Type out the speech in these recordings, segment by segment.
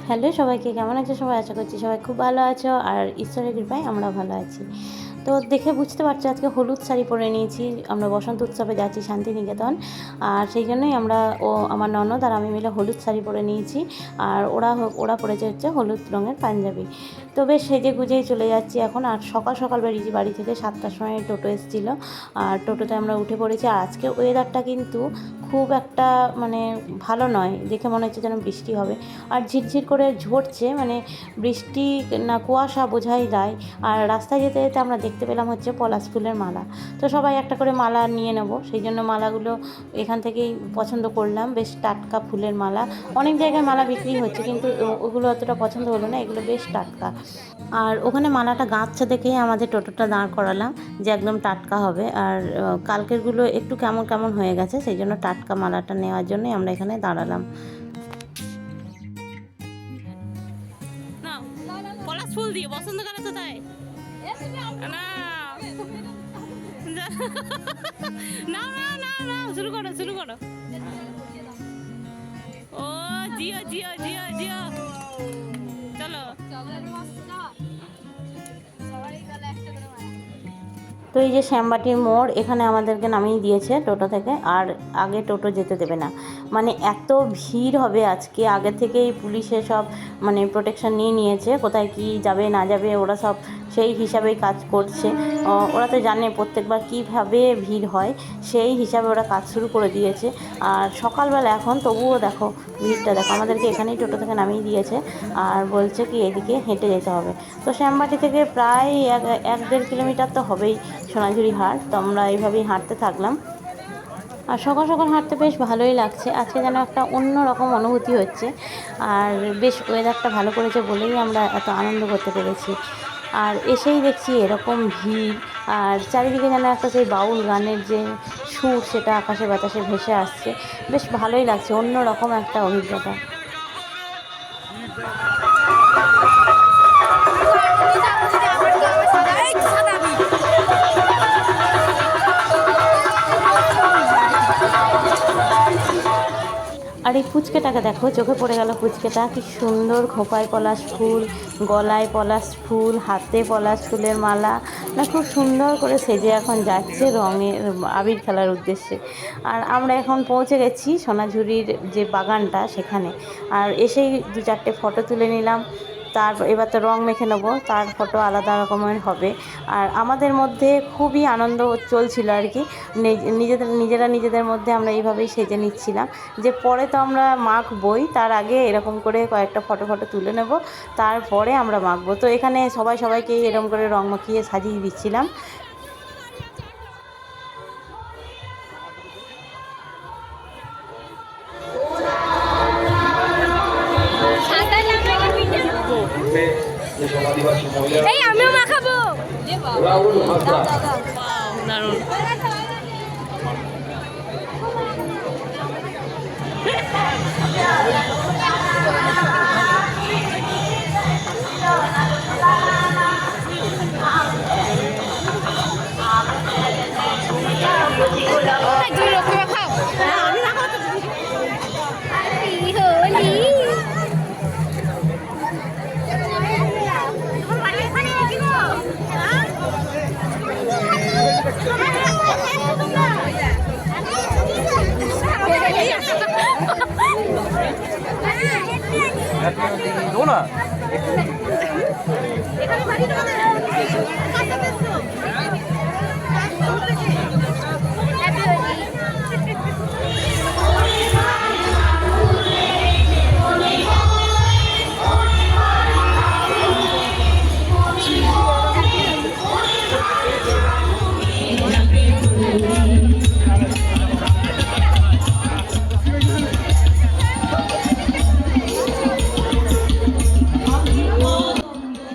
Hello সবাইকে, কেমন আছো সবাই? আশা করছি সবাই খুব ভালো আছো আর ঈশ্বরের কৃপায় আমরাও ভালো আছি। তো দেখে বুঝতে পারছো আজকে হলুদ শাড়ি পরে নিয়েছি। আমরা বসন্ত উৎসবে যাচ্ছি শান্তিনিকেতন, আর সেই জন্যই আমরা আমার ননদ আর আমি মিলে হলুদ শাড়ি পরে নিয়েছি। আর ওরা পরেছে হচ্ছে হলুদ রঙের পাঞ্জাবি। তো বেশ সেজে গুজেই চলে যাচ্ছি এখন। আর সকাল সকাল বেরিয়েছি বাড়ি থেকে, 7টার সময় টোটো এসেছিলো, আর টোটোতে আমরা উঠে পড়েছি। আর আজকে ওয়েদারটা কিন্তু খুব একটা মানে ভালো নয়, দেখে মনে হচ্ছে যেন বৃষ্টি হবে। আর ঝিরঝির করে ঝরছে, মানে বৃষ্টি না কুয়াশা বোঝাই যায়। আর রাস্তায় যেতে যেতে আমরা দেখতে পেলাম হচ্ছে পলাশ ফুলের মালা। তো সবাই একটা করে মালা নিয়ে নেব, সেই জন্য মালাগুলো এখান থেকেই পছন্দ করলাম। বেশ টাটকা ফুলের মালা। অনেক জায়গায় মালা বিক্রি হচ্ছে, কিন্তু ওগুলো অতটা পছন্দ হলো না, এগুলো বেশ টাটকা। আর ওখানে মালাটা গাঁথছে দেখেই আমাদের টোটোটা দাঁড় করালাম, যে একদম টাটকা হবে। আর কালকেরগুলো একটু কেমন কেমন হয়ে গেছে, সেই জন্য টাটকা মালাটা নেওয়ার জন্যই আমরা এখানে দাঁড়ালাম। পলাশ ফুল দিয়ে বসন্তকালে তো তাই না। না না না না, শুরু করো শুরু করো। ও জিও জিও জিও জিও, চলো। তো এই যে শ্যামবাটির মোড়, এখানে আমাদেরকে নামিয়ে দিয়েছে টোটো থেকে। আর আগে টোটো যেতে দেবে না, মানে এত ভিড় হবে আজকে। আগে থেকেই পুলিশে সব মানে প্রোটেকশন নিয়ে নিয়েছে, কোথায় কি যাবে না যাবে ওরা সব সেই হিসাবেই কাজ করছে। ওরা তো জানে প্রত্যেকবার কীভাবে ভিড় হয়, সেই হিসাবে ওরা কাজ শুরু করে দিয়েছে। আর সকালবেলা এখন তবুও দেখো ভিড়টা দেখো। আমাদেরকে এখানেই টোটো থেকে নামিয়ে দিয়েছে, আর বলছে কি এদিকে হেঁটে যেতে হবে। তো শ্যামবাটি থেকে প্রায় 1-1.5 কিলোমিটার তো হবেই সোনাঝুরি হাট। তো আমরা এইভাবেই হাঁটতে থাকলাম। আর সকাল সকাল হাঁটতে বেশ ভালোই লাগছে, আজকে যেন একটা অন্য রকম অনুভূতি হচ্ছে। আর বেশ ওয়েদারটা ভালো করেছে বলেই আমরা এত আনন্দ করতে পেরেছি। আর এসেই দেখছি এরকম ভিড়, আর চারিদিকে যেন একটা সেই বাউল গানের যে সুর, সেটা আকাশে বাতাসে ভেসে আসছে। বেশ ভালোই লাগছে, অন্য রকম একটা অভিজ্ঞতা। আর এই পুচকেটাকে দেখো, চোখে পড়ে গেল পুচকেটা, কি সুন্দর খোঁপায় পলাশ ফুল, গলায় পলাশ ফুল, হাতে পলাশ ফুলের মালা, না খুব সুন্দর করে সেজে এখন যাচ্ছে রঙের আবির খেলার উদ্দেশ্যে। আর আমরা এখন পৌঁছে গেছি সোনাঝুরির যে বাগানটা সেখানে। আর এসেই 2-4টে ফটো তুলে নিলাম। এবার তো রং মেখে নেবো, তার ফটো আলাদা রকমের হবে। আর আমাদের মধ্যে খুবই আনন্দ চলছিল আর কি। নিজেদের মধ্যে আমরা এইভাবেই সেজে নিচ্ছিলাম, যে পরে তো আমরা মাখবই, তার আগে এরকম করে কয়েকটা ফটো তুলে নেব, তারপরে আমরা মাখবো। তো এখানে সবাইকে এরকম করে রং মাখিয়ে সাজিয়ে দিচ্ছিলাম। এই আমিও মাখাবো। দারুণ। না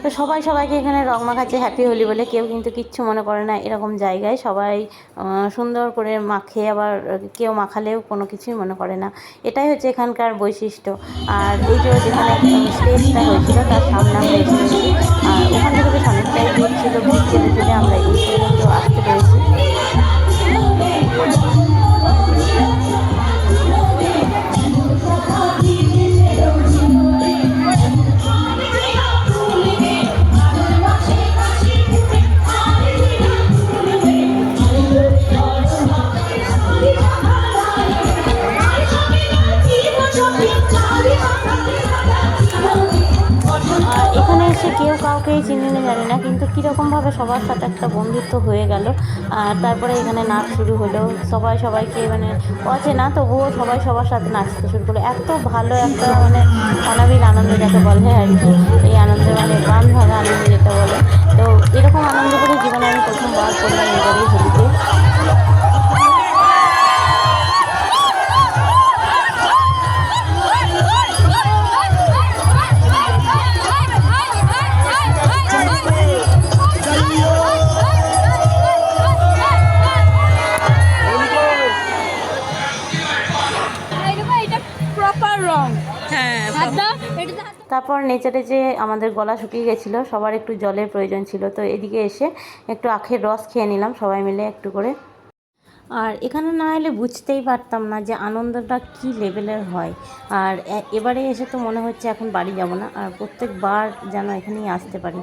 তো সবাইকে এখানে রং মাখাচ্ছে হ্যাপি হোলি বলে, কেউ কিন্তু কিচ্ছু মনে করে না। এরকম জায়গায় সবাই সুন্দর করে মাখে, আবার কেউ মাখালেও কোনো কিছুই মনে করে না। এটাই হচ্ছে এখানকার বৈশিষ্ট্য। আর এই যে যেখানে স্টেজটা হয়েছিল তার সামনে আমরা এসে গেছি। আর ওখান থেকে বেশ অনেকটাই দূর ছিল, ভিড় ঠেলে আমরা এই পর্যন্ত আসতে পেরেছি। কাউকেই চিনি না জানি না, কিন্তু কীরকমভাবে সবার সাথে একটা বন্ধুত্ব হয়ে গেল। আর তারপরে এখানে নাচ শুরু হলো, সবাই সবাইকে মানে অচেনা তবুও সবাই সবার সাথে নাচতে শুরু করলো। এত ভালো একটা মানে অনাবিল আনন্দ যাকে বলে আর কি, এই আনন্দে মানে প্রাণ ভাঙা আনন্দ যেটা বলে। তো এরকম আনন্দ করে জীবনে আমি প্রথমবার করলাম এবারেই হোলিতে। প্রপার রং। হ্যাঁ, হাত দাও, এটা তো তারপর নেচে টেচে আমাদের গলা শুকিয়ে গেছিলো, সবার একটু জলের প্রয়োজন ছিল। তো এদিকে এসে একটু আখের রস খেয়ে নিলাম সবাই মিলে একটু করে। আর এখানে না এলে বুঝতেই পারতাম না যে আনন্দটা কী লেভেলের হয়। আর এবারে এসে তো মনে হচ্ছে এখন বাড়ি যাব না, আর প্রত্যেকবার যেন এখানেই আসতে পারি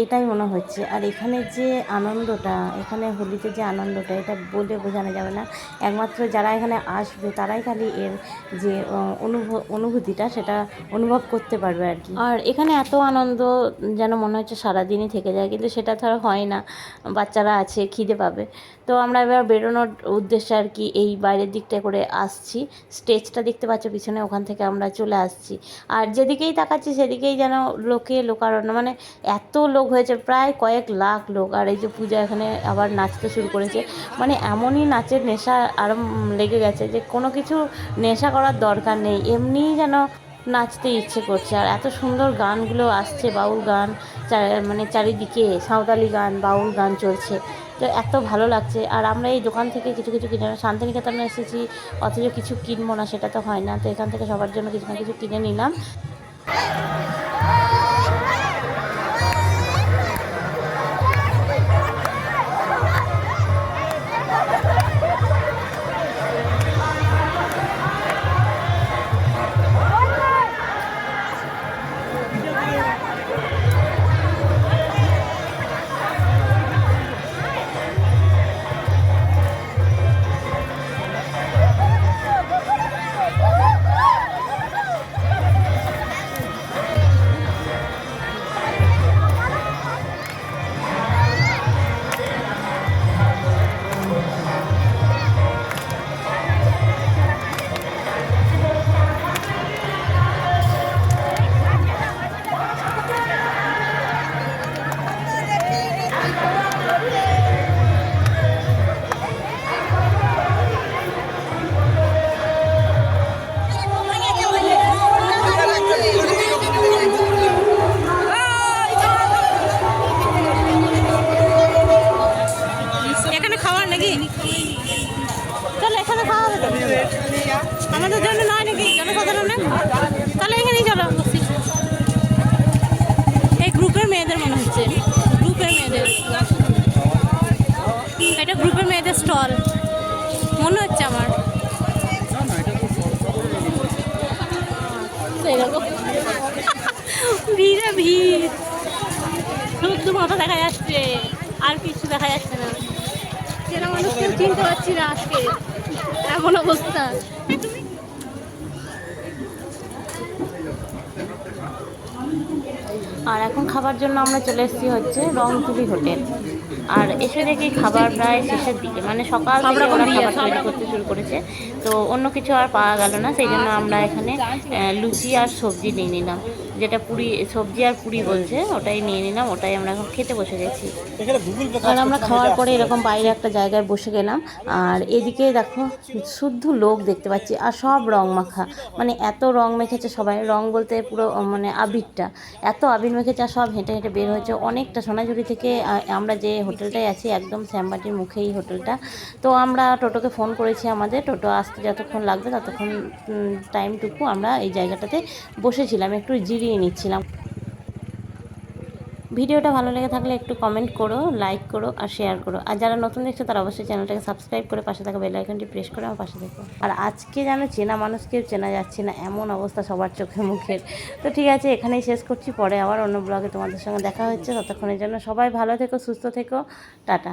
এটাই মনে হচ্ছে। আর এখানে যে আনন্দটা, এখানে হোলিতে যে আনন্দটা, এটা বলে বোঝানো যাবে না। একমাত্র যারা এখানে আসবে তারাই খালি এর যে অনুভূতিটা সেটা অনুভব করতে পারবে আর কি। আর এখানে এত আনন্দ যেন মনে হচ্ছে সারাদিনই থেকে যায়, কিন্তু সেটা তো আর হয় না, বাচ্চারা আছে, খিদে পাবে। তো আমরা এবার বেরোনোর উদ্দেশ্যে আর কি এই বাইরের দিকটা করে আসছি। স্টেজটা দেখতে পাচ্ছ পিছনে, ওখান থেকে আমরা চলে আসছি। আর যেদিকেই তাকাচ্ছি সেদিকেই যেন লোকে লোকারণ্য, মানে এত লোক হয়েছে, প্রায় কয়েক লাখ লোক। আর এই যে পূজা এখানে আবার নাচতে শুরু করেছে, মানে এমনই নাচের নেশা লেগে গেছে যে কোনো কিছু নেশা করার দরকার নেই, এমনিই যেন নাচতে ইচ্ছে করছে। আর এত সুন্দর গানগুলো আসছে, বাউল গান, মানে চারিদিকে সাঁওতালি গান, বাউল গান চলছে, তো এত ভালো লাগছে। আর আমরা এই দোকান থেকে কিছু কিছু কিনে, শান্তিনিকেতনে এসেছি অথচ কিছু কিনবো না সেটা তো হয় না, তো এখান থেকে সবার জন্য কিছু না কিছু কিনে নিলাম। এখানে খাওয়ার নাকি? চলো এখানে খাওয়া হবে তো, আমাদের জন্য নয় নাকি জনসাধারণের? তাহলে এখানেই চলো বসি। এই গ্রুপের মেয়েদের মনে হচ্ছে, গ্রুপের মেয়েদের, এটা গ্রুপের মেয়েদের স্টল মনে হচ্ছে আমার। ভিড়ে ভিড়, শুধু মাথা দেখা যাচ্ছে, আর কিছু দেখা যাচ্ছে না। চেনা মানুষ কেউ চিনতে পারছি না আজকে, এমন অবস্থা। আর এখন খাবার জন্য আমরা চলে এসেছি হচ্ছে রংতুলি হোটেল। আর এসে দেখি খাবার প্রায় শেষের দিকে, মানে সকাল থেকে ওরা খাবার তৈরি করতে শুরু করেছে, তো অন্য কিছু আর পাওয়া গেল না। সেই জন্য আমরা এখানে লুচি আর সবজি নিয়ে নিলাম, যেটা পুরি, সবজি আর পুরি বলছে, ওটাই নিয়ে নিলাম, ওটাই আমরা এখন খেতে বসে গেছি। আর আমরা খাওয়ার পরে এরকম বাইরে একটা জায়গায় বসে গেলাম। আর এদিকে দেখো শুদ্ধ লোক দেখতে পাচ্ছি, আর সব রং মাখা, মানে এত রং মেখেছে সবাই, রং বলতে পুরো মানে আবিরটা, এত আবির মেখেছে। আর সব হেঁটে হেঁটে বের হয়েছে অনেকটা, সোনাঝুরি থেকে আমরা যে হোটেলটায় আছি একদম শ্যামবাটির মুখেই হোটেলটা। তো আমরা টোটোকে ফোন করেছি, আমাদের টোটো আসতে যতক্ষণ লাগবে ততক্ষণ টাইমটুকু আমরা এই জায়গাটাতে বসেছিলাম, একটু জিরিয়ে নিচ্ছিলাম। ভিডিওটা ভালো লেগে থাকলে একটু কমেন্ট করো, লাইক করো আর শেয়ার করো। আর যারা নতুন দেখছো তারা অবশ্যই চ্যানেলটাকে সাবস্ক্রাইব করে পাশে থাকা বেল আইকনটি প্রেস করে আমার পাশে দেখো। আর আজকে যেন চেনা মানুষকেও চেনা যাচ্ছে না, এমন অবস্থা সবার চোখে মুখের। তো ঠিক আছে, এখানেই শেষ করছি, পরে আবার অন্য ব্লগে তোমাদের সঙ্গে দেখা হচ্ছে। ততক্ষণের জন্য সবাই ভালো থেকো, সুস্থ থেকো, টাটা।